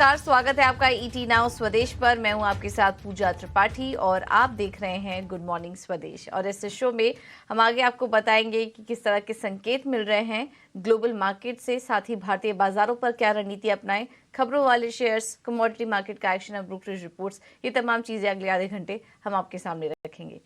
नमस्कार, स्वागत है आपका ईटी नाउ स्वदेश पर। मैं हूं आपके साथ पूजा त्रिपाठी और आप देख रहे हैं गुड मॉर्निंग स्वदेश। और इस शो में हम आगे आपको बताएंगे कि किस तरह के संकेत मिल रहे हैं ग्लोबल मार्केट से, साथ ही भारतीय बाजारों पर क्या रणनीति अपनाएं, खबरों वाले शेयर्स, कमोडिटी मार्केट का एक्शन और ब्रोकरेज रिपोर्ट्स, ये तमाम चीजें अगले आधे घंटे हम आपके सामने रखेंगे।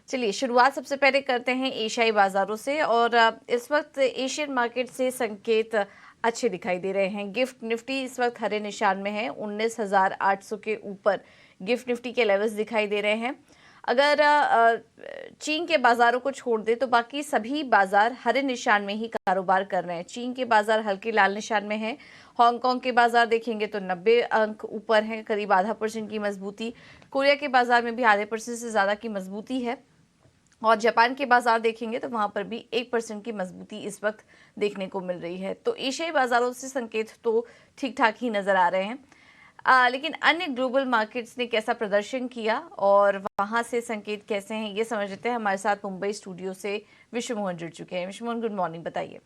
चलिए शुरुआत सबसे पहले करते हैं एशियाई बाजारों से। और इस वक्त एशियन मार्केट से संकेत अच्छे दिखाई दे रहे हैं। गिफ्ट निफ्टी इस वक्त हरे निशान में है, 19,800 के ऊपर गिफ्ट निफ्टी के लेवल्स दिखाई दे रहे हैं। अगर चीन के बाजारों को छोड़ दे तो बाकी सभी बाजार हरे निशान में ही कारोबार कर रहे हैं। चीन के बाजार हल्के लाल निशान में है। हांगकांग के बाजार देखेंगे तो 90 अंक ऊपर हैं, करीब ½ % की मजबूती। कोरिया के बाजार में भी ½% से ज्यादा की मजबूती है। और जापान के बाजार देखेंगे तो वहां पर भी 1% की मजबूती इस वक्त देखने को मिल रही है। तो एशियाई बाजारों से संकेत तो ठीक ठाक ही नजर आ रहे हैं। लेकिन अन्य ग्लोबल मार्केट्स ने कैसा प्रदर्शन किया और वहां से संकेत कैसे हैं, ये समझ लेते हैं। हमारे साथ मुंबई स्टूडियो से विश्व मोहन जुड़ चुके हैं। विश्व मोहन, गुड मॉर्निंग, बताइए।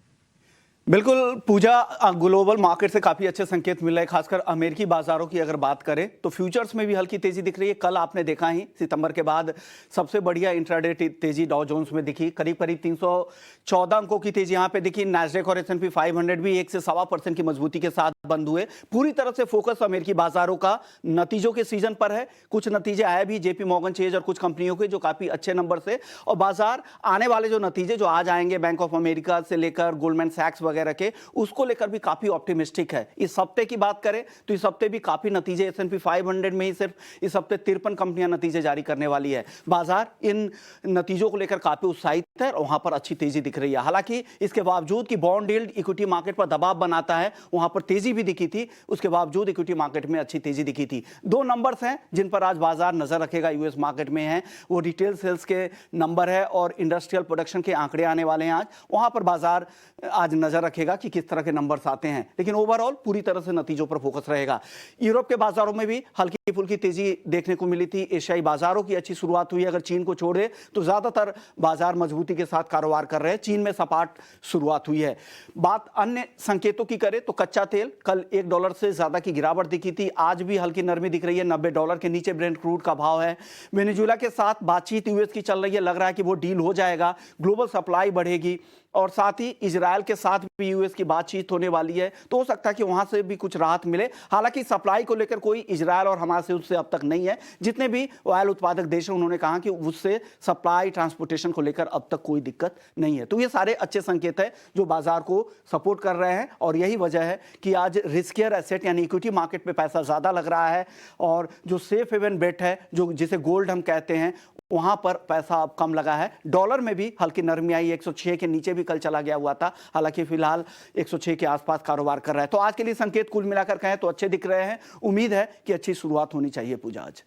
बिल्कुल पूजा, ग्लोबल मार्केट से काफी अच्छे संकेत मिल रहे हैं। खासकर अमेरिकी बाजारों की अगर बात करें तो फ्यूचर्स में भी हल्की तेजी दिख रही है। कल आपने देखा ही, सितंबर के बाद सबसे बढ़िया इंट्राडे तेजी डॉ जोन्स में दिखी, करीब करीब 314 अंकों की तेजी यहां पे दिखी। नैस्डैक और S&P 500 भी 1 से 1.25% की मजबूती के साथ बंद हुए। पूरी तरह से फोकस अमेरिकी बाजारों का नतीजों के सीजन पर है। कुछ नतीजे आए भी जेपी मॉर्गन चेज और कुछ कंपनियों के, जो काफी अच्छे नंबर से, और बाजार आने वाले जो नतीजे जो आज आएंगे बैंक ऑफ अमेरिका से लेकर गोल्डमैन सैक्स वगैरह के, उसको लेकर भी काफी ऑप्टिमिस्टिक है। इस हफ्ते की बात करें तो इस हफ्ते भी काफी नतीजे, S&P 500 में ही सिर्फ इस हफ्ते 53 कंपनियां नतीजे जारी करने वाली है। बाजार इन नतीजों को लेकर काफी उत्साहित है और वहां पर अच्छी तेजी दिख रही है। हालांकि इसके बावजूद कि बॉन्ड यील्ड इक्विटी मार्केट पर दबाव बनाता है, वहां पर तेजी भी दिखी थी, उसके बावजूद इक्विटी मार्केट में अच्छी तेजी दिखी थी। दो नंबर्स हैं जिन पर आज बाजार नजर रखेगा यूएस मार्केट में है, वो रिटेल सेल्स के नंबर है और इंडस्ट्रियल प्रोडक्शन के आंकड़े आने वाले हैं आज। वहां पर बाजार आज नजर रखेगा कि किस तरह के नंबर्स आते हैं, लेकिन ओवरऑल पूरी तरह से नतीजों पर फोकस रहेगा। यूरोप के बाजारों में भी हल्की फुल्की तेजी देखने को मिली थी। एशियाई बाजारों की अच्छी शुरुआत हुई। अगर चीन को छोड़े तो ज्यादातर बाजार मजबूती के साथ कारोबार कर रहे हैं। चीन में सपाट शुरुआत हुई है। बात अन्य संकेतों की करें तो कच्चा तेल कल $1 से ज्यादा की गिरावट दिखी थी, आज भी हल्की नरमी दिख रही है। $90 के नीचे ब्रेंट क्रूड का भाव है। वेनेजुएला के साथ बातचीत यूएस की चल रही है, लग रहा है कि वो डील हो जाएगा, ग्लोबल सप्लाई बढ़ेगी। और साथ ही इजरायल के साथ भी यूएस की बातचीत होने वाली है, तो हो सकता है कि वहां से भी कुछ राहत मिले। हालांकि सप्लाई को लेकर कोई इजरायल और हमास से उससे अब तक नहीं है। जितने भी ऑयल उत्पादक देश हैं उन्होंने कहा कि उससे सप्लाई ट्रांसपोर्टेशन को लेकर अब तक कोई दिक्कत नहीं है। तो ये सारे अच्छे संकेत हैं जो बाजार को सपोर्ट कर रहे हैं और यही वजह है कि आज रिस्कियर एसेट यानी इक्विटी मार्केट में पैसा ज्यादा लग रहा है और जो सेफ हेवन बेट है, जो जिसे गोल्ड हम कहते हैं, वहां पर पैसा अब कम लगा है। डॉलर में भी हल्की नरमी आई, 106 के नीचे भी कल चला गया हुआ था, हालांकि फिलहाल 106 के आसपास कारोबार कर रहा है। तो आज के लिए संकेत कुल मिलाकर कहें तो अच्छे दिख रहे हैं। उम्मीद है कि अच्छी शुरुआत होनी चाहिए पूजा आज।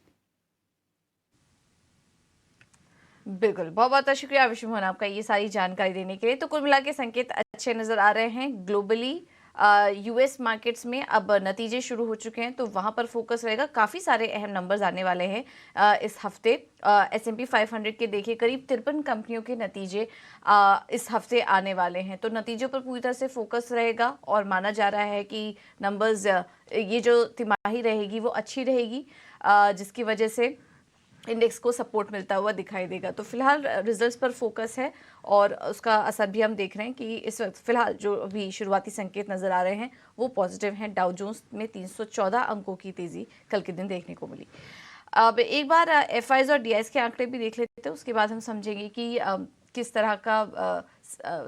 बिल्कुल, बहुत बहुत शुक्रिया विश्व मोहन आपका ये सारी जानकारी देने के लिए। तो कुल मिला के संकेत अच्छे नजर आ रहे हैं। ग्लोबली यूएस मार्केट्स में अब नतीजे शुरू हो चुके हैं, तो वहां पर फोकस रहेगा। काफ़ी सारे अहम नंबर्स आने वाले हैं इस हफ्ते। S&P 500 के देखिए करीब 53 कंपनियों के नतीजे इस हफ्ते आने वाले हैं, तो नतीजों पर पूरी तरह से फोकस रहेगा और माना जा रहा है कि नंबर्स, ये जो तिमाही रहेगी वो अच्छी रहेगी, जिसकी वजह से इंडेक्स को सपोर्ट मिलता हुआ दिखाई देगा। तो फिलहाल रिजल्ट्स पर फोकस है और उसका असर भी हम देख रहे हैं कि इस वक्त फिलहाल जो अभी शुरुआती संकेत नजर आ रहे हैं वो पॉजिटिव हैं। डाउ जोन्स में 314 अंकों की तेजी कल के दिन देखने को मिली। अब एक बार FIs और DIs के आंकड़े भी देख लेते हैं, उसके बाद हम समझेंगे कि किस तरह का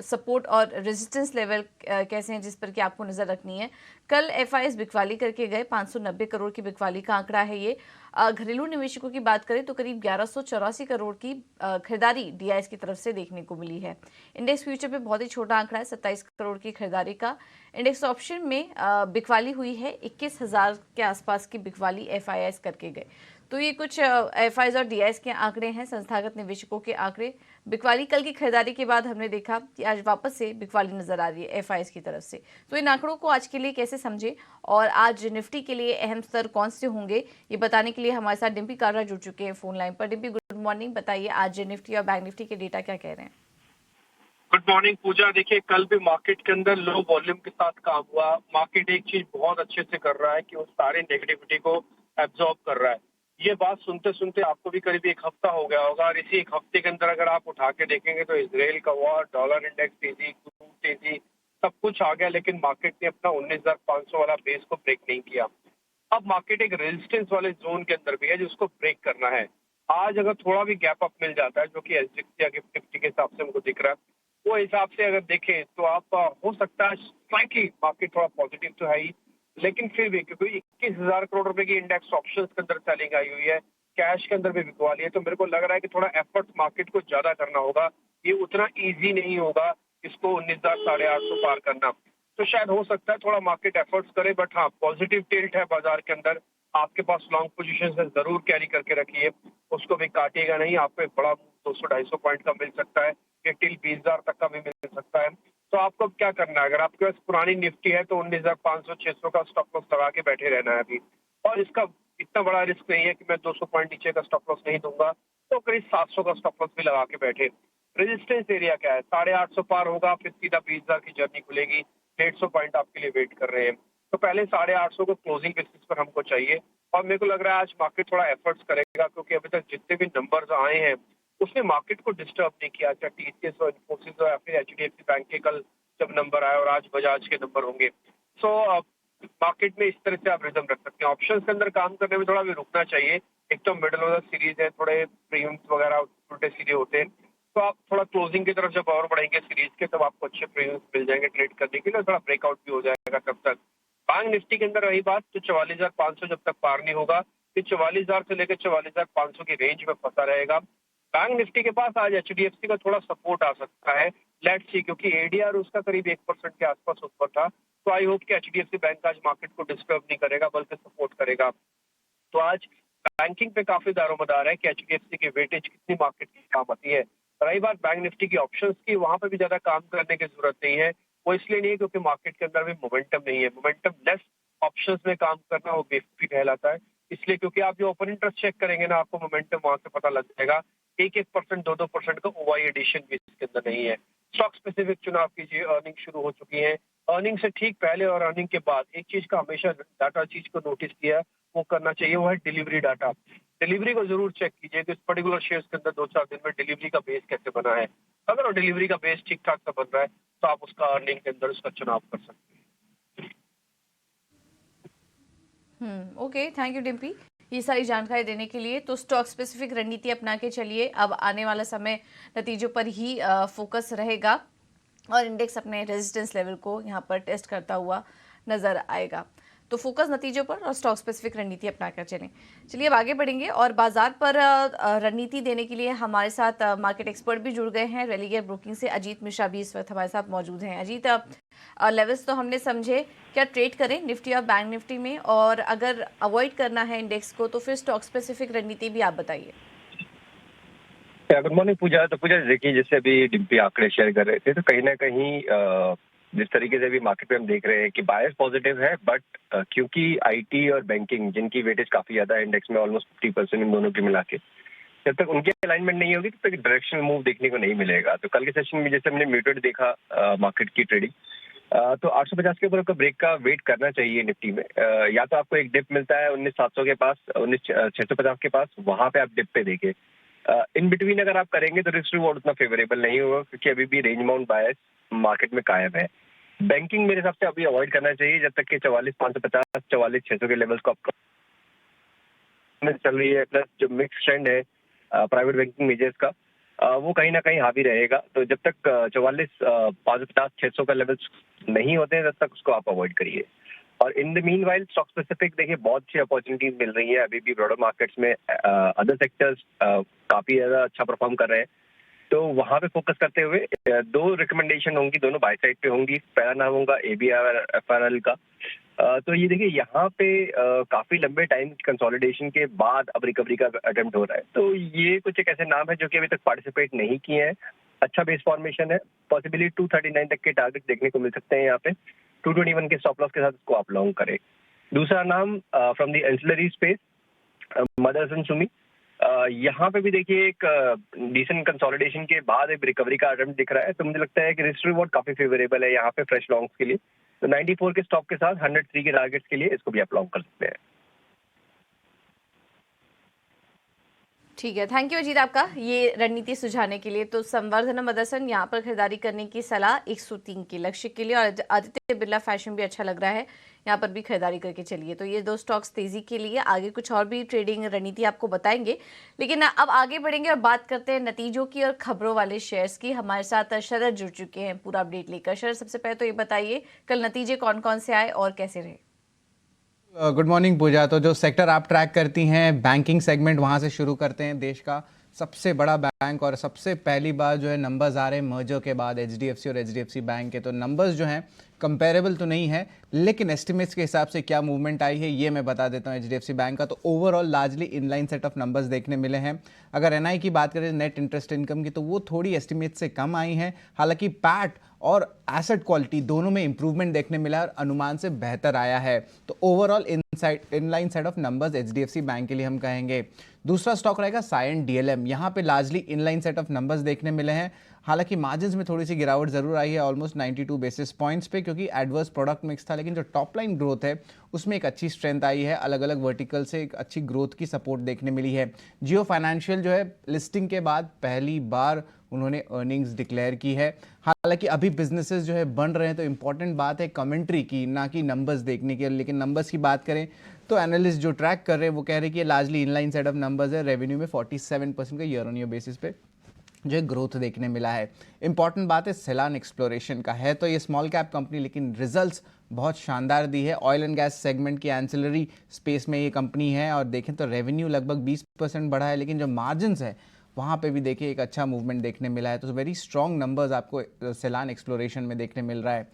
सपोर्ट और रेजिस्टेंस लेवल कैसे हैं जिस पर कि आपको नज़र रखनी है। कल FIs बिकवाली करके गए, 590 करोड़ की बिकवाली का आंकड़ा है ये। घरेलू निवेशकों की बात करें तो करीब 1184 करोड़ की खरीदारी DIs की तरफ से देखने को मिली है। इंडेक्स फ्यूचर पे बहुत ही छोटा आंकड़ा है, 27 करोड़ की खरीदारी का। इंडेक्स ऑप्शन में बिकवाली हुई है, 21,000 के आसपास की बिकवाली FIs करके गए। तो ये कुछ FIs और DIs के आंकड़े हैं, संस्थागत निवेशकों के आंकड़े। बिकवाली कल की खरीदारी के बाद हमने देखा कि आज वापस से बिकवाली नजर आ रही है FIs की तरफ से। तो इन आंकड़ों को आज के लिए कैसे समझे और आज निफ्टी के लिए अहम स्तर कौन से होंगे, ये बताने के लिए हमारे साथ डिम्पी कारा जुड़ चुके हैं फोन लाइन पर। डिम्पी, गुड मॉर्निंग, बताइए आज निफ्टी और बैंक निफ्टी के डेटा क्या कह रहे हैं। गुड मॉर्निंग पूजा। देखिए, कल भी मार्केट के अंदर लो वॉल्यूम के साथ काम हुआ। मार्केट एक चीज बहुत अच्छे से कर रहा है कि वो सारे नेगेटिविटी को एब्जॉर्ब कर रहा है। ये बात सुनते सुनते आपको भी करीब एक हफ्ता हो गया होगा, और इसी एक हफ्ते के अंदर अगर आप उठा के देखेंगे तो इसराइल का वॉर, डॉलर इंडेक्स तेजी, क्रूड तेजी, सब कुछ आ गया, लेकिन मार्केट ने अपना 19,500 वाला बेस को ब्रेक नहीं किया। अब मार्केट एक रेजिस्टेंस वाले जोन के अंदर भी है जिसको ब्रेक करना है। आज अगर थोड़ा भी गैप अप मिल जाता है, जो कि एसजीएक्स या गिफ्ट निफ्टी के हिसाब से हमको दिख रहा है, वो हिसाब से अगर देखें तो आप हो सकता है स्लाइटली मार्केट थोड़ा पॉजिटिव तो है ही, लेकिन फिर भी क्योंकि 21,000 करोड़ रुपए की इंडेक्स ऑप्शंस के अंदर सेलिंग आई हुई है, कैश के अंदर भी बिकवा ली है, तो मेरे को लग रहा है कि थोड़ा एफर्ट मार्केट को ज्यादा करना होगा। ये उतना ईजी नहीं होगा इसको 19,850 पार करना। तो शायद हो सकता है थोड़ा मार्केट एफर्ट्स करे, बट हाँ, पॉजिटिव टिल्ट है बाजार के अंदर। आपके पास लॉन्ग पोजीशन है, जरूर कैरी करके रखिए, उसको भी काटिएगा नहीं। आपको एक बड़ा 200-250 पॉइंट का मिल सकता है, ये टिल 20,000 तक का भी मिल सकता है। तो आपको अब क्या करना है, अगर आपके पास पुरानी निफ्टी है तो 19,500-600 का स्टॉप लॉस लगा के बैठे रहना है अभी। और इसका इतना बड़ा रिस्क नहीं है कि मैं 200 पॉइंट नीचे का स्टॉप लॉस नहीं दूंगा, तो करीब 700 का स्टॉप लॉस भी लगा के बैठे। रेजिस्टेंस एरिया क्या है, 850 पार होगा, फिर सीधा 20,000 की जर्नी खुलेगी। 150 पॉइंट आपके लिए वेट कर रहे हैं, तो पहले 850 को क्लोजिंग बेसिस पर हमको चाहिए। और मेरे को लग रहा है आज मार्केट थोड़ा एफर्ट्स करेगा, क्योंकि अभी तक जितने भी नंबर्स आए हैं उसने मार्केट को डिस्टर्ब नहीं किया, चाहे टीसीएस हो, इन्फोसिस हो, या फिर एचडीएफसी बैंक के कल जब नंबर आए, और आज बजाज के नंबर होंगे। सो मार्केट में इस तरह से आप रिदम रख सकते हैं। ऑप्शंस के अंदर काम करने में थोड़ा भी रुकना चाहिए। एक तो मिडल ऑफ द सीरीज है, थोड़े प्रीमियम्स वगैरह उल्टे सीधे होते हैं, तो आप थोड़ा क्लोजिंग की तरफ जब और बढ़ेंगे सीरीज के, तब आपको अच्छे प्रीमियम्स मिल जाएंगे ट्रेड करने के लिए, थोड़ा ब्रेकआउट भी हो जाएगा तब तक। बैंक निफ्टी के अंदर रही बात, तो 44,500 जब तक पार नहीं होगा, फिर 44,000 से लेकर 44,500 की रेंज में फंसा रहेगा। बैंक निफ्टी के पास आज एचडीएफसी का थोड़ा सपोर्ट आ सकता है, लेट्स सी, क्योंकि एडीआर उसका करीब 1% के आसपास ऊपर था। तो आई होप कि एचडीएफसी बैंक आज मार्केट को डिस्टर्ब नहीं करेगा, बल्कि सपोर्ट करेगा। तो आज बैंकिंग पे काफी दारोमदार है कि एचडीएफसी की वेटेज कितनी मार्केट की काम आती है। रही बात बैंक निफ्टी की ऑप्शंस की, वहां पे भी ज्यादा काम करने की जरूरत नहीं है। वो इसलिए नहीं है क्योंकि मार्केट के अंदर भी मोमेंटम नहीं है। मोमेंटम लेस ऑप्शंस में काम करना वो बेवकूफी कहलाता है। इसलिए क्योंकि आप जो ओपन इंटरेस्ट चेक करेंगे ना, आपको मोमेंटम वहां से पता लग जाएगा। 1-1%, 2-2% का ओवाई एडिशन भी इसके अंदर नहीं है। स्टॉक स्पेसिफिक चुनाव कीजिए, अर्निंग शुरू हो चुकी है। अर्निंग से ठीक पहले और अर्निंग के बाद एक चीज का हमेशा डाटा चीज को नोटिस किया, वो करना चाहिए, वो है डिलीवरी डाटा। डिलीवरी को जरूर चेक कीजिए कि इस पर्टिकुलर शेयर्स के अंदर 2-4 दिन में डिलीवरी का बेस कैसे बना है। अगर वो डिलीवरी का बेस ठीक ठाक सा बन रहा है, तो आप उसका अर्निंग के अंदर उसका चुनाव कर सकते हैं। ओके, थैंक यू डिम्पी ये सारी जानकारी देने के लिए। तो स्टॉक स्पेसिफिक रणनीति अपना के चलिए। अब आने वाला समय नतीजों पर ही फोकस रहेगा, और इंडेक्स अपने रेजिस्टेंस लेवल को यहाँ पर टेस्ट करता हुआ नजर आएगा। तो फोकस नतीजों पर और स्टॉक स्पेसिफिक रणनीति अपनाकर चलें। चलिए अब आगे बढ़ेंगे, और बाजार पर रणनीति देने के लिए हमारे साथ मार्केट एक्सपर्ट भी जुड़ गए हैं। रेलिगेयर ब्रोकिंग से अजीत मिश्रा भी इस वक्त हमारे साथ मौजूद हैं। अजीत, लेवल्स तो हमने समझे, क्या ट्रेड करें निफ्टी और बैंक निफ्टी में, और अगर अवॉइड करना है इंडेक्स को तो फिर स्टॉक स्पेसिफिक रणनीति भी आप बताइए। गुड मॉर्निंग पूजा। तो पूजा देखिए, जैसे अभी डिम्पी आंकड़े शेयर कर रहे थे, तो कहीं ना कहीं जिस तरीके से अभी मार्केट में हम देख रहे हैं कि बायस पॉजिटिव है, बट क्योंकि आईटी और बैंकिंग जिनकी वेटेज काफी ज्यादा है इंडेक्स में, ऑलमोस्ट 50% इन दोनों की मिला के, जब तक उनकी अलाइनमेंट नहीं होगी तब तक डायरेक्शनल मूव देखने को नहीं मिलेगा। तो कल के सेशन में जैसे हमने म्यूटेड देखा मार्केट की ट्रेडिंग, तो 850 के ऊपर आपका ब्रेक का वेट करना चाहिए निफ्टी में। या तो आपको एक डिप मिलता है 19,700 के पास, 19,650 के पास, वहां पे आप डिप पे देखे। इन बिटवीन अगर आप करेंगे तो रिस्क रिवॉर्ड उतना फेवरेबल नहीं होगा, क्योंकि अभी भी रेंज बाउंड बायस मार्केट में कायम है। बैंकिंग मेरे हिसाब से अभी अवॉइड करना चाहिए जब तक कि 44,550, 44,600 के लेवल्स को आप चल रही है। प्लस जो मिक्स ट्रेंड है प्राइवेट बैंकिंग मेजर्स का, वो कहीं ना कहीं हावी रहेगा। तो जब तक 44,550, 600 का लेवल्स नहीं होते हैं, तब तक उसको आप अवॉइड करिए। और in the mean while stock specific देखिए बहुत सी अपॉर्चुनिटीज मिल रही है अभी भी ब्रॉडर मार्केट्स में। अदर सेक्टर्स काफी ज्यादा अच्छा परफॉर्म कर रहे हैं, तो वहां पे फोकस करते हुए दो रिकमेंडेशन होंगी, दोनों बाय साइड पे होंगी। पहला नाम होगा ABFRL का। तो ये देखिए यहाँ पे काफी लंबे टाइम की कंसोलिडेशन के बाद अब रिकवरी का अटेम्प्ट हो रहा है। तो ये कुछ एक ऐसे नाम है जो कि अभी तक पार्टिसिपेट नहीं किए हैं। अच्छा बेस फॉर्मेशन है, पॉसिबली 239 तक के टारगेट देखने को मिल सकते हैं यहाँ पे। 221 के स्टॉप लॉस के साथ इसको आप लॉन्ग करें। दूसरा नाम from the ancillary space, Motherson Sumi. यहाँ पे भी देखिए एक डिसेंट कंसोलिडेशन के बाद एक रिकवरी का अटेम्प्ट दिख रहा है, तो मुझे लगता है कि रिस्क रिवॉर्ड काफी फेवरेबल है यहाँ पे फ्रेश लॉन्ग्स के लिए। तो 94 के स्टॉक के साथ 103 के टारगेट्स के लिए इसको भी आप लॉन्ग कर सकते हैं। ठीक है, थैंक यू अजीत आपका ये रणनीति सुझाने के लिए। तो संवर्धन मदरसन यहाँ पर खरीदारी करने की सलाह 103 के लक्ष्य के लिए, और आदित्य बिरला फैशन भी अच्छा लग रहा है, यहाँ पर भी खरीदारी करके चलिए। तो ये दो स्टॉक्स तेजी के लिए, आगे कुछ और भी ट्रेडिंग रणनीति आपको बताएंगे, लेकिन अब आगे बढ़ेंगे और बात करते हैं नतीजों की और खबरों वाले शेयर्स की। हमारे साथ शरद जुड़ चुके हैं पूरा अपडेट लेकर। शरद, सबसे पहले तो ये बताइए कल नतीजे कौन कौन से आए और कैसे रहे? गुड मॉर्निंग पूजा। तो जो सेक्टर आप ट्रैक करती हैं, बैंकिंग सेगमेंट, वहाँ से शुरू करते हैं। देश का सबसे बड़ा बैंक और सबसे पहली बार जो है नंबर्स आ रहे हैं मर्जर के बाद एचडीएफसी और एचडीएफसी बैंक के। तो नंबर्स जो हैं कंपेरेबल तो नहीं है, लेकिन एस्टिमेट्स के हिसाब से क्या मूवमेंट आई है ये मैं बता देता हूँ। एचडीएफसी बैंक का तो overall largely inline set of numbers देखने मिले हैं। अगर एनआई की बात करें नेट इंटरेस्ट इनकम की, तो वो थोड़ी एस्टिमेट से कम आई हैं। हालांकि पैट और एसेट क्वालिटी दोनों में इंप्रूवमेंट देखने मिला है और अनुमान से बेहतर आया है। तो overall inline set of numbers HDFC bank के लिए हम कहेंगे। दूसरा स्टॉक रहेगा सायन डीएलएम। यहाँ पे largely inline set of numbers देखने मिले हैं। हालांकि मार्जिन्स में थोड़ी सी गिरावट जरूर आई है, ऑलमोस्ट 92 बेसिस पॉइंट्स पे, क्योंकि एडवर्स प्रोडक्ट मिक्स था। लेकिन जो टॉप लाइन ग्रोथ है उसमें एक अच्छी स्ट्रेंथ आई है, अलग अलग वर्टिकल से एक अच्छी ग्रोथ की सपोर्ट देखने मिली है। जियो फाइनेंशियल जो है लिस्टिंग के बाद पहली बार उन्होंने अर्निंग्स डिक्लेयर की है। हालांकि अभी बिजनेसेस जो है बन रहे हैं, तो इंपॉर्टेंट बात है कमेंट्री की, ना कि नंबर्स देखने की। लेकिन नंबर्स की बात करें तो एनालिस्ट जो ट्रैक कर रहे हैं वो कह रहे हैं कि largely inline set of numbers है। रेवेन्यू में 47% का ईयर ऑन ईयर बेसिस पे जो है ग्रोथ देखने मिला है। इंपॉर्टेंट बात है सेलान एक्सप्लोरेशन का है, तो ये स्मॉल कैप कंपनी लेकिन रिजल्ट्स बहुत शानदार दी है। ऑयल एंड गैस सेगमेंट की एंसिलरी स्पेस में ये कंपनी है, और देखें तो रेवेन्यू लगभग 20% बढ़ा है, लेकिन जो मार्जिन्स है वहाँ पे भी देखिए एक अच्छा मूवमेंट देखने मिला है। तो वेरी स्ट्रॉन्ग नंबर्स आपको सेलान एक्सप्लोरेशन में देखने मिल रहा है।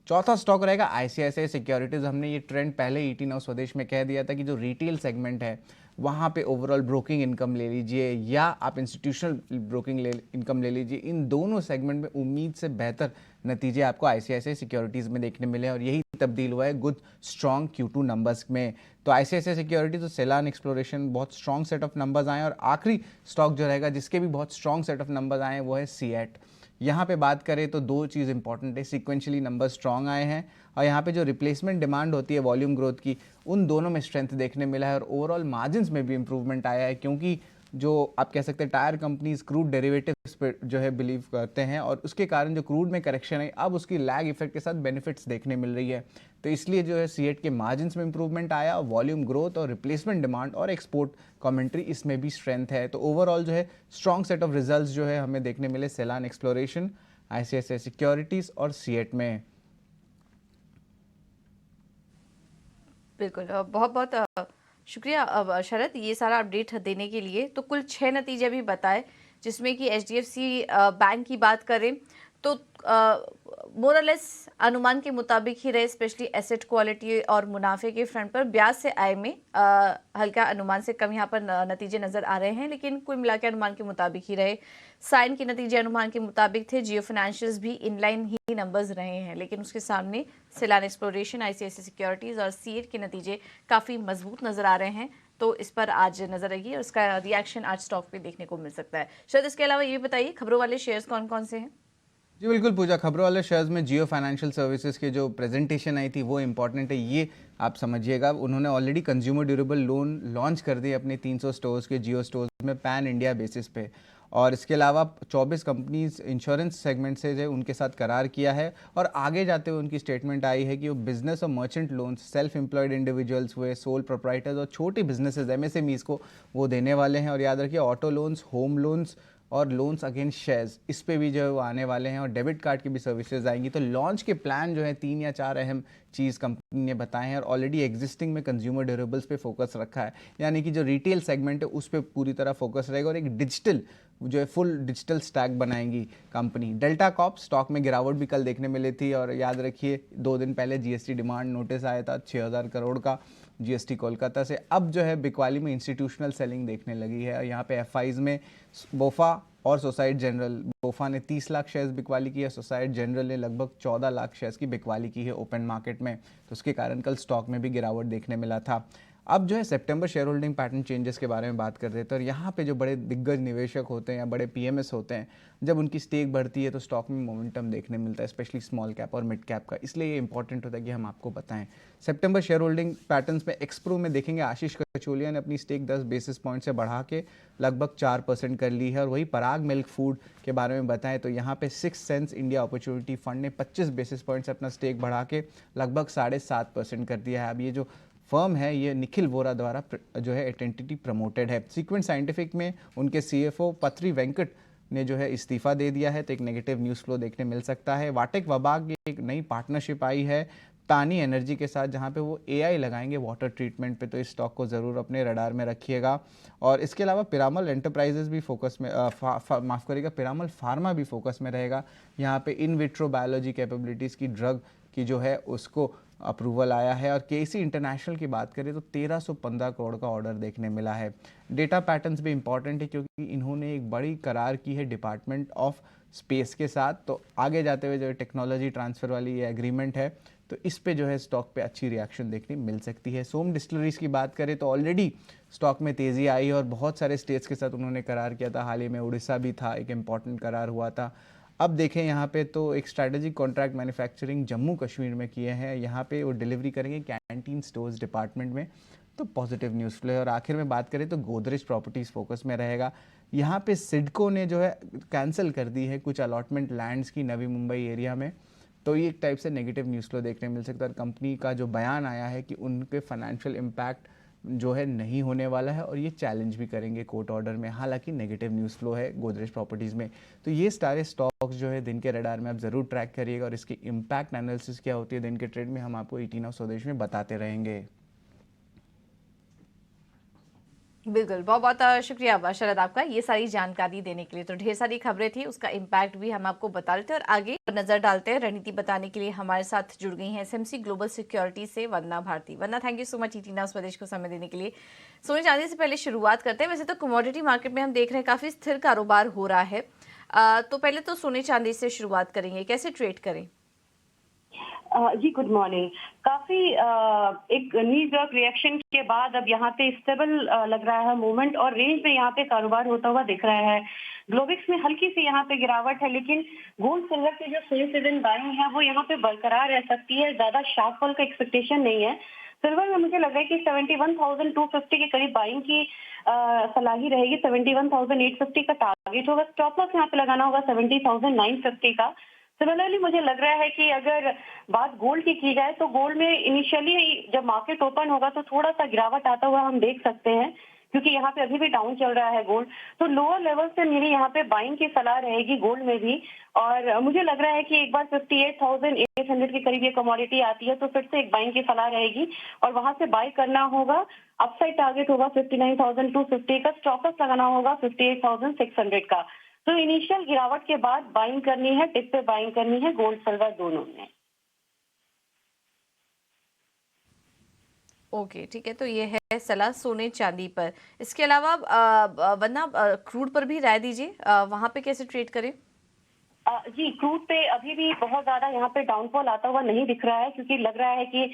चौथा स्टॉक रहेगा आईसीआईसीआई सिक्योरिटीज़। हमने ये ट्रेंड पहले 18 और स्वदेश में कह दिया था कि जो रिटेल सेगमेंट है वहाँ पे ओवरऑल ब्रोकिंग इनकम ले लीजिए या आप इंस्टीट्यूशनल ब्रोकिंग इनकम ले लीजिए, इन दोनों सेगमेंट में उम्मीद से बेहतर नतीजे आपको आईसीआईसीआई सिक्योरिटीज़ में देखने मिले, और यही तब्दील हुआ है गुड स्ट्रॉन्ग Q2 नंबर्स में। तो आईसीआईसीआई सिक्योरिटीज और सेलान एक्सप्लोरेशन बहुत स्ट्रॉन्ग सेट ऑफ नंबर्स आए। और आखिरी स्टॉक जो रहेगा जिसके भी बहुत स्ट्रॉन्ग सेट ऑफ नंबर्स आए वो है सीएट। यहाँ पे बात करें तो दो चीज़ इंपॉर्टेंट है, सीक्वेंशियली नंबर स्ट्रॉन्ग आए हैं, और यहाँ पे जो रिप्लेसमेंट डिमांड होती है वॉल्यूम ग्रोथ की, उन दोनों में स्ट्रेंथ देखने मिला है। और ओवरऑल मार्जिन्स में भी इंप्रूवमेंट आया है, क्योंकि जो आप कह सकते हैं टायर कंपनीज क्रूड डेरिवेटिव्स पे जो है बिलीव करते हैं, और उसके कारण जो क्रूड में करेक्शन है अब उसकी लैग इफेक्ट के साथ बेनिफिट्स देखने मिल रही है। तो इसलिए जो है सीएट के मार्जिन्स में इंप्रूवमेंट आया, वॉल्यूम ग्रोथ और रिप्लेसमेंट डिमांड और एक्सपोर्ट कमेंट्री इसमें भी स्ट्रेंथ है। तो ओवरऑल जो है स्ट्रॉन्ग सेट ऑफ रिजल्ट्स जो है हमें देखने मिले सेलान एक्सप्लोरेशन, आईसीआईसीआई सिक्योरिटीज और सीएट में। बिल्कुल, बहुत बहुत शुक्रिया अब शरद ये सारा अपडेट देने के लिए। तो कुल 6 नतीजे भी बताए, जिसमें कि एचडीएफसी बैंक की बात करें तो मोरलेस अनुमान के मुताबिक ही रहे, स्पेशली एसेट क्वालिटी और मुनाफे के फ्रंट पर। ब्याज से आय में हल्का अनुमान से कम यहाँ पर नतीजे नजर आ रहे हैं, लेकिन कुल मिलाकर अनुमान के मुताबिक ही रहे। साइन के नतीजे अनुमान के मुताबिक थे। जियो फाइनेंशियल्स भी इनलाइन ही नंबर्स रहे हैं, लेकिन उसके सामने सेलान एक्सप्लोरेशन, आईसीआईसीआई सिक्योरिटीज और सीएट के नतीजे काफ़ी मजबूत नजर आ रहे हैं। तो इस पर आज नजर रखिए और उसका रिएक्शन आज स्टॉक पे देखने को मिल सकता है। शायद इसके अलावा ये बताइए खबरों वाले शेयर्स कौन कौन से हैं? जी बिल्कुल पूजा, खबरों वाले शेयर्स में जियो फाइनेंशियल सर्विसेज की जो प्रेजेंटेशन आई थी वो इंपॉर्टेंट है, ये आप समझिएगा। उन्होंने already consumer durable loan launch कर दिए अपने 300 स्टोर्स के जियो स्टोर्स में पैन इंडिया बेसिस पे, और इसके अलावा 24 कंपनीज इंश्योरेंस सेगमेंट से जो उनके साथ करार किया है। और आगे जाते हुए उनकी स्टेटमेंट आई है कि वो बिजनेस और merchant loans, self employed individuals हुए, सोल प्रोप्राइटर्स और छोटे बिजनेसेस एमएसएमईज को वो देने वाले हैं। और याद रखिए ऑटो लोन्स, होम लोन्स और लोन्स अगेंस्ट शेयर्स, इस पे भी जो है वो आने वाले हैं, और डेबिट कार्ड की भी सर्विसेज आएंगी। तो लॉन्च के प्लान जो है 3 या 4 अहम चीज़ कंपनी ने बताए हैं, और ऑलरेडी एग्जिस्टिंग में कंज्यूमर ड्यूरेबल्स पे फोकस रखा है, यानी कि जो रिटेल सेगमेंट है उस पर पूरी तरह फोकस रहेगा, और एक डिजिटल जो है फुल डिजिटल स्टैक बनाएंगी कंपनी। डेल्टा कॉर्प स्टॉक में गिरावट भी कल देखने मिली थी, और याद रखिए 2 दिन पहले जीएसटी डिमांड नोटिस आया था 6000 करोड़ का जीएसटी कोलकाता से। अब जो है बिकवाली में इंस्टीट्यूशनल सेलिंग देखने लगी है, और यहाँ पे एफआईज में बोफा और सोसाइटी जनरल, बोफा ने 30 लाख शेयर्स बिकवाली की है, सोसाइटी जनरल ने लगभग 14 लाख शेयर्स की बिकवाली की है ओपन मार्केट में। तो उसके कारण कल स्टॉक में भी गिरावट देखने मिला था। अब जो है सितंबर शेयर होल्डिंग पैटर्न चेंजेस के बारे में बात कर रहे थे, और यहाँ पे जो बड़े दिग्गज निवेशक होते हैं या बड़े पीएमएस होते हैं, जब उनकी स्टेक बढ़ती है तो स्टॉक में मोमेंटम देखने मिलता है, स्पेशली स्मॉल कैप और मिड कैप का। इसलिए ये इंपॉर्टेंट होता है कि हम आपको बताएं। सितंबर शेयर होल्डिंग पैटर्न्स में एक्सप्रो में देखेंगे आशीष कचोलिया ने अपनी स्टेक 10 बेसिस पॉइंट से बढ़ा के लगभग 4% कर ली है। और वही पराग मिल्क फूड के बारे में बताएं तो यहाँ पे 6 सेंस इंडिया अपॉर्चुनिटी फंड ने 25 बेसिस पॉइंट से अपना स्टेक बढ़ा के लगभग 7.5% कर दिया है। अब ये जो फर्म है ये निखिल वोरा द्वारा जो है एंटिटी प्रमोटेड है। सीक्वेंट साइंटिफिक में उनके सीएफओ पथरी वेंकट ने जो है इस्तीफा दे दिया है, तो एक नेगेटिव न्यूज़ फ्लो देखने मिल सकता है। वाटेक वबाग की एक नई पार्टनरशिप आई है पानी एनर्जी के साथ, जहां पे वो एआई लगाएंगे वाटर ट्रीटमेंट पे, तो इस स्टॉक को ज़रूर अपने रडार में रखिएगा। और इसके अलावा पिरामल एंटरप्राइजेज भी फोकस में माफ़ करिएगा, पिरामल फार्मा भी फोकस में रहेगा। यहाँ पे इन विट्रो बायोलॉजी कैपेबिलिटीज़ की ड्रग की जो है उसको अप्रूवल आया है। और केसी इंटरनेशनल की बात करें तो 1315 करोड़ का ऑर्डर देखने मिला है। डेटा पैटर्न्स भी इंपॉर्टेंट है क्योंकि इन्होंने एक बड़ी करार की है डिपार्टमेंट ऑफ स्पेस के साथ, तो आगे जाते हुए जो टेक्नोलॉजी ट्रांसफ़र वाली ये एग्रीमेंट है तो इस पे जो है स्टॉक पे अच्छी रिएक्शन देखने मिल सकती है। सोम डिस्टिलरीज की बात करें तो ऑलरेडी स्टॉक में तेज़ी आई और बहुत सारे स्टेट्स के साथ उन्होंने करार किया था। हाल ही में उड़ीसा भी था, एक इम्पॉर्टेंट करार हुआ था। अब देखें यहाँ पे तो एक strategic contract manufacturing Jammu Kashmir में किए हैं, यहाँ पे वो डिलीवरी करेंगे कैंटीन स्टोर्स डिपार्टमेंट में, तो पॉजिटिव न्यूज़ फ्लो है। और आखिर में बात करें तो गोदरेज प्रॉपर्टीज़ फोकस में रहेगा। यहाँ पे सिडको ने जो है कैंसिल कर दी है कुछ अलॉटमेंट लैंड्स की नवी मुंबई एरिया में, तो ये एक टाइप से नेगेटिव न्यूज़ फ्लो देखने मिल सकता है। कंपनी का जो बयान आया है कि उनके फाइनेंशियल इम्पैक्ट जो है नहीं होने वाला है और ये चैलेंज भी करेंगे कोर्ट ऑर्डर में, हालांकि नेगेटिव न्यूज़ फ्लो है गोदरेज प्रॉपर्टीज़ में। तो ये सारे स्टॉक्स जो है दिन के रडार में आप ज़रूर ट्रैक करिएगा और इसकी इम्पैक्ट एनालिसिस क्या होती है दिन के ट्रेड में हम आपको 18 ऑफ स्वदेश में बताते रहेंगे। बिल्कुल, बहुत बहुत शुक्रिया शरद आपका ये सारी जानकारी देने के लिए। तो ढेर सारी खबरें थी, उसका इम्पैक्ट भी हम आपको बता रहे थे। और आगे नजर डालते हैं, रणनीति बताने के लिए हमारे साथ जुड़ गई हैं एसएमसी ग्लोबल सिक्योरिटी से वंदना भारती। वंदना, थैंक यू सो मच इटीना स्वदेश को समय देने के लिए। सोने चांदी से पहले शुरुआत करते हैं। वैसे तो कमोडिटी मार्केट में हम देख रहे हैं काफी स्थिर कारोबार हो रहा है, तो पहले तो सोने चांदी से शुरुआत करेंगे, कैसे ट्रेड करें? जी गुड मॉर्निंग। काफी एक नी जर्क रिएक्शन के बाद अब यहाँ पे स्टेबल लग रहा है मूवमेंट और रेंज में यहाँ पे कारोबार होता हुआ दिख रहा है। ग्लोबिक्स में हल्की सी यहाँ पे गिरावट है, लेकिन गोल्ड सिल्वर की जो स्विंग सीजन बाइंग है वो यहाँ पे बरकरार रह सकती है, ज्यादा शार्प फॉल का एक्सपेक्टेशन नहीं है। सिल्वर में मुझे लग रहा है कि 71,250 के करीब बाइंग की सलाही रहेगी। 71,850 का टारगेट होगा। स्टॉप लॉस यहाँ पे लगाना होगा 70,950 का। सिमिलरली मुझे लग रहा है कि अगर बात गोल्ड की जाए तो गोल्ड में इनिशियली जब मार्केट ओपन होगा तो थोड़ा सा गिरावट आता हुआ हम देख सकते हैं, क्योंकि यहाँ पे अभी भी डाउन चल रहा है गोल्ड। तो लोअर लेवल से मेरी यहाँ पे बाइंग की सलाह रहेगी गोल्ड में भी। और मुझे लग रहा है कि एक बार 58,800 के करीब ये कमोडिटी आती है तो फिर से एक बाइंग की सलाह रहेगी और वहां से बाय करना होगा। अपसाइड टारगेट होगा 59,250 का, स्टॉप लॉस लगाना होगा 58,600 का। तो इनिशियल गिरावट के बाद बाइंग करनी है, टिप पे बाइंग करनी है गोल्ड सिल्वर दोनों में। ओके, ठीक है, तो ये है सलाह सोने चांदी पर। इसके अलावा वरना क्रूड पर भी राय दीजिए, वहां पे कैसे ट्रेड करें? जी क्रूड पे अभी भी बहुत ज्यादा यहाँ पे डाउनफॉल आता हुआ नहीं दिख रहा है, क्योंकि लग रहा है कि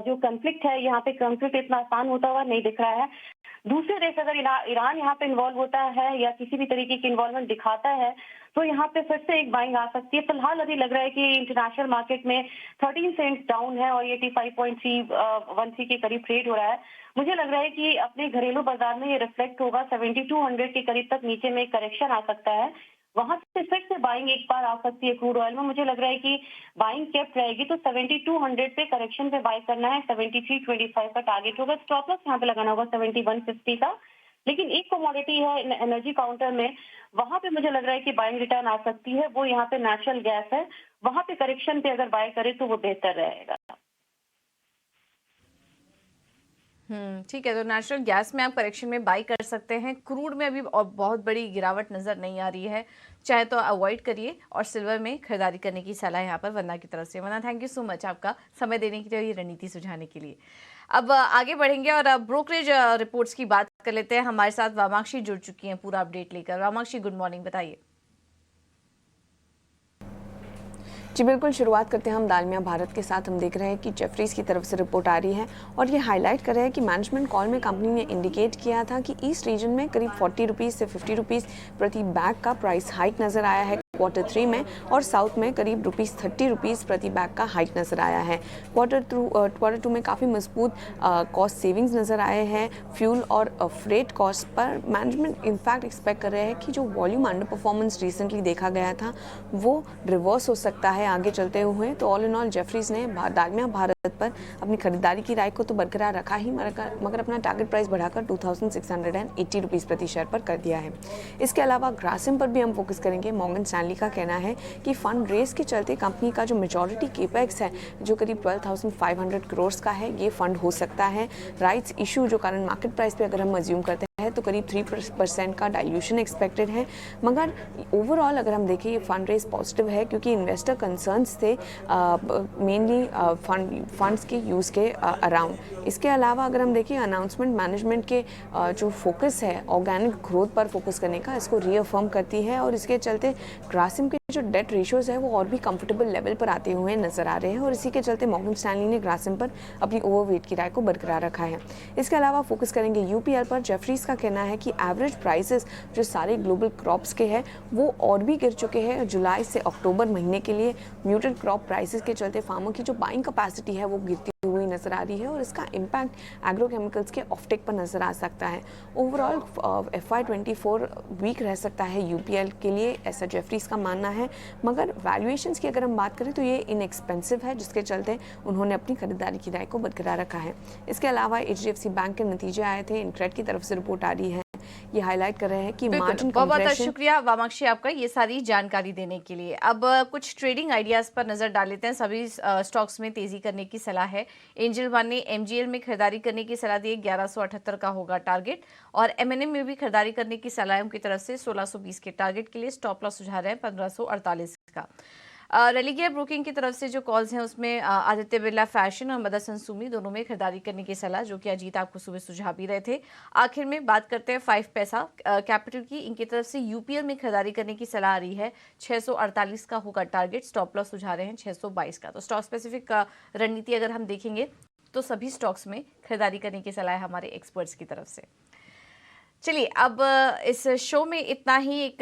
जो कॉन्फ्लिक्ट है यहाँ पे कॉन्फ्लिक्ट इतना आसान होता हुआ नहीं दिख रहा है। दूसरे देश अगर ईरान यहाँ पे इन्वॉल्व होता है या किसी भी तरीके की इन्वॉल्वमेंट दिखाता है तो यहाँ पे फिर से एक बाइंग आ सकती है। फिलहाल अभी लग रहा है कि इंटरनेशनल मार्केट में 13 सेंट्स डाउन है और 85.13 के करीब ट्रेड हो रहा है। मुझे लग रहा है कि अपने घरेलू बाजार में ये रिफ्लेक्ट होगा। 7200 के करीब तक नीचे में करेक्शन आ सकता है, वहां से फिर से बाइंग एक बार आ सकती है। क्रूड ऑयल में मुझे लग रहा है कि बाइंग केप्ट रहेगी, तो 7200 पे करेक्शन पे बाय करना है। 7325 का टारगेट होगा। स्टॉप लॉस यहाँ पे लगाना होगा 7150 का। लेकिन एक कमोडिटी है एनर्जी काउंटर में, वहां पे मुझे लग रहा है कि बाइंग रिटर्न आ सकती है। वो यहाँ पे नेचुरल गैस है, वहां पे करेक्शन पे अगर बाय करे तो वो बेहतर रहेगा। ठीक है, तो नेचुरल गैस में आप करेक्शन में बाई कर सकते हैं। क्रूड में अभी बहुत बड़ी गिरावट नजर नहीं आ रही है, चाहे तो अवॉइड करिए। और सिल्वर में खरीदारी करने की सलाह यहाँ पर वंदना की तरफ से। वंदना, थैंक यू सो मच आपका समय देने के लिए और ये रणनीति सुझाने के लिए। अब आगे बढ़ेंगे और अब ब्रोकरेज रिपोर्ट्स की बात कर लेते हैं। हमारे साथ वामाक्षी जुड़ चुकी हैं पूरा अपडेट लेकर। वामाक्षी, गुड मॉर्निंग, बताइए। जी बिल्कुल, शुरुआत करते हैं हम दालमिया भारत के साथ। हम देख रहे हैं कि जेफरीज की तरफ से रिपोर्ट आ रही है और ये हाईलाइट कर रहे हैं कि मैनेजमेंट कॉल में कंपनी ने इंडिकेट किया था कि ईस्ट रीजन में करीब 40 रुपीज़ से 50 रुपीज़ प्रति बैग का प्राइस हाइक नज़र आया है Q3 में, और साउथ में करीब ₹30 प्रति बैग का हाइक नज़र आया है। Q2 में काफ़ी मजबूत कॉस्ट सेविंग्स नज़र आए हैं। फ्यूल और freight cost per management in fact expect कर रहे हैं कि जो वॉल्यूम अंडर परफॉर्मेंस रिसेंटली देखा गया था वो रिवर्स हो सकता है आगे चलते हुए। तो ऑल इन ऑल जेफरीज ने दालमिया भारत पर अपनी खरीदारी की राय को तो बरकरार रखा ही, मगर अपना टारगेट प्राइस बढ़ाकर 2680 रुपीज़ प्रति शेयर पर कर दिया है। इसके अलावा ग्रासिम पर भी हम फोकस करेंगे। मॉर्गन स्टैनली का कहना है कि फंड रेस के चलते कंपनी का जो मेजॉरिटी केपेक्स है, जो करीब 12,500 करोड़ का है, ये फंड हो सकता है। राइट्स इशू जो करंट मार्केट प्राइस पे अगर हम अज्यूम करते हैं तो करीब 3% का डाइल्यूशन एक्सपेक्टेड है। मगर ओवरऑल अगर हम देखें ये फंड रेस पॉजिटिव है, क्योंकि इन्वेस्टर कंसर्न्स थे मेनली फंड्स के यूज़ के अराउंड। इसके अलावा अगर हम देखें अनाउंसमेंट मैनेजमेंट के जो फोकस है ऑर्गेनिक ग्रोथ पर फोकस करने का, इसको रीअफर्म करती है और इसके चलते ग्रासिम के जो डेट रेशियोज है वो और भी कंफर्टेबल लेवल पर आते हुए नजर आ रहे हैं, और इसी के चलते मॉर्गन स्टैनली ने ग्रासिम पर अपनी ओवरवेट की राय को बरकरार रखा है। इसके अलावा फोकस करेंगे यूपीएल पर। जेफरीज का कहना है कि एवरेज प्राइसेस जो सारे ग्लोबल क्रॉप्स के हैं वो और भी गिर चुके हैं। जुलाई से अक्टूबर महीने के लिए म्यूटेड क्रॉप प्राइसेस के चलते फार्मर की जो बाइंग कैपेसिटी है वो गिरती हुई नजर आ रही है, और इसका इम्पैक्ट एग्रोकेमिकल्स के ऑफटेक पर नजर आ सकता है। ओवरऑल FY24 वीक रह सकता है यूपीएल के लिए, ऐसा जेफरीज का मानना है। मगर वैल्यूएशंस की अगर हम बात करें तो ये इनएक्सपेंसिव है, जिसके चलते उन्होंने अपनी खरीदारी की राय को बरकरार रखा है। इसके अलावा HDFC बैंक के नतीजे आए थे, इनक्रेड की तरफ से रिपोर्ट आ रही है। ये हाईलाइट कर रहे हैं कि मार्जिन बहुत बहुत कंप्रेशन। शुक्रिया वामाक्षी आपका ये सारी जानकारी देने के लिए। अब कुछ ट्रेडिंग आइडियाज पर नजर डाल लेते हैं। सभी स्टॉक्स में तेजी करने की सलाह है। एंजल वन ने MGL में खरीदारी करने की सलाह दी है, 1178 का होगा टारगेट, और M&M में भी खरीदारी करने की सलाह है उनकी तरफ से 1620 के टारगेट के लिए। स्टॉप लॉस सुझा रहे हैं 1548 का। रेलिगियर ब्रोकिंग की तरफ से जो कॉल्स हैं उसमें आदित्य बिरला फैशन और मदरसन सुमी दोनों में खरीदारी करने की सलाह, जो कि अजीत आपको सुबह सुझा भी रहे थे। आखिर में बात करते हैं 5 पैसा कैपिटल की। इनकी तरफ से UPL में खरीदारी करने की सलाह आ रही है, 648 का होगा टारगेट। स्टॉप लॉस सुझा रहे हैं 622 का। तो स्टॉक स्पेसिफिक रणनीति अगर हम देखेंगे तो सभी स्टॉक्स में खरीदारी करने की सलाह है हमारे एक्सपर्ट्स की तरफ से। चलिए अब इस शो में इतना ही। एक